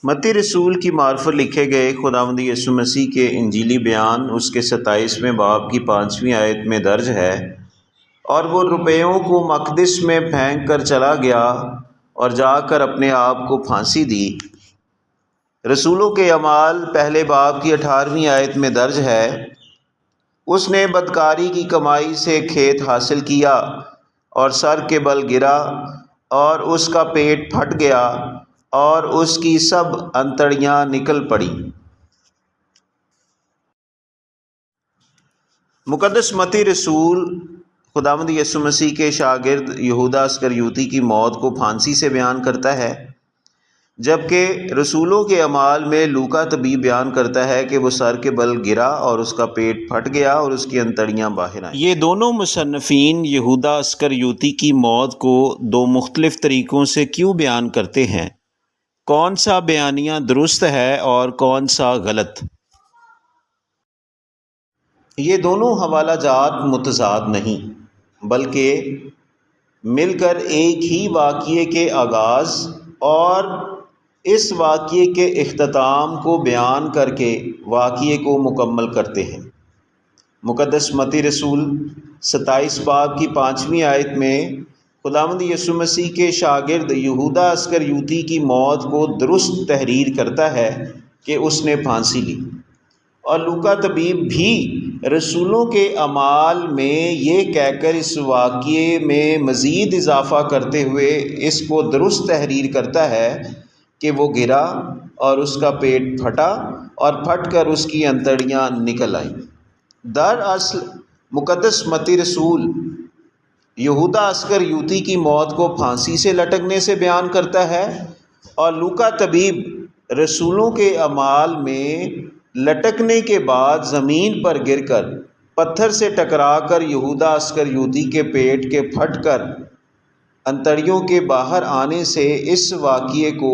متی رسول کی معرفت لکھے گئے خداوند یسوع مسیح کے انجیلی بیان اس کے 27ویں باب کی 5ویں آیت میں درج ہے، اور وہ روپیوں کو مقدس میں پھینک کر چلا گیا اور جا کر اپنے آپ کو پھانسی دی۔ رسولوں کے اعمال پہلے باب کی 18ویں آیت میں درج ہے، اس نے بدکاری کی کمائی سے کھیت حاصل کیا اور سر کے بل گرا اور اس کا پیٹ پھٹ گیا اور اس کی سب انتڑیاں نکل پڑیں۔ مقدس متی رسول خداوند یسوع مسیح کے شاگرد یہودا اسکریوتی کی موت کو پھانسی سے بیان کرتا ہے، جبکہ رسولوں کے اعمال میں لوکا طبیب بیان کرتا ہے کہ وہ سر کے بل گرا اور اس کا پیٹ پھٹ گیا اور اس کی انتڑیاں باہر آئیں۔ یہ دونوں مصنفین یہودا اسکریوتی کی موت کو دو مختلف طریقوں سے کیوں بیان کرتے ہیں؟ کون سا بیانیہ درست ہے اور کون سا غلط؟ یہ دونوں حوالہ جات متضاد نہیں، بلکہ مل کر ایک ہی واقعے کے آغاز اور اس واقعے کے اختتام کو بیان کر کے واقعے کو مکمل کرتے ہیں۔ مقدس متی رسول 27 باب کی 5ویں آیت میں خداوند یسوع مسیح کے شاگرد یہودا اسکریوتی کی موت کو درست تحریر کرتا ہے کہ اس نے پھانسی لی، اور لوکا طبیب بھی رسولوں کے اعمال میں یہ کہہ کر اس واقعے میں مزید اضافہ کرتے ہوئے اس کو درست تحریر کرتا ہے کہ وہ گرا اور اس کا پیٹ پھٹا اور پھٹ کر اس کی انتڑیاں نکل آئیں۔ دراصل مقدس متی رسول یہودا اسکریوتی کی موت کو پھانسی سے لٹکنے سے بیان کرتا ہے، اور لوکا طبیب رسولوں کے اعمال میں لٹکنے کے بعد زمین پر گر کر پتھر سے ٹکرا کر یہودا اسکریوتی کے پیٹ کے پھٹ کر انتڑیوں کے باہر آنے سے اس واقعے کو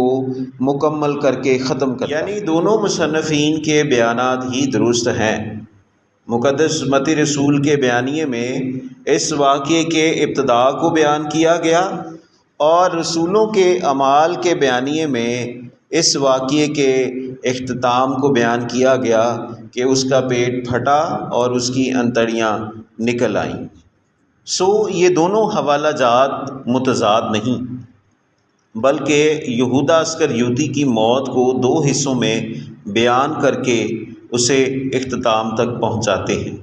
مکمل کر کے ختم کرتا ہے۔ یعنی دونوں مصنفین کے بیانات ہی درست ہیں۔ مقدس متی رسول کے بیانیے میں اس واقعے کے ابتدا کو بیان کیا گیا، اور رسولوں کے اعمال کے بیانیے میں اس واقعے کے اختتام کو بیان کیا گیا کہ اس کا پیٹ پھٹا اور اس کی انتڑیاں نکل آئیں۔ یہ دونوں حوالہ جات متضاد نہیں، بلکہ یہودا اسکریوتی کی موت کو دو حصوں میں بیان کر کے اسے اختتام تک پہنچاتے ہیں۔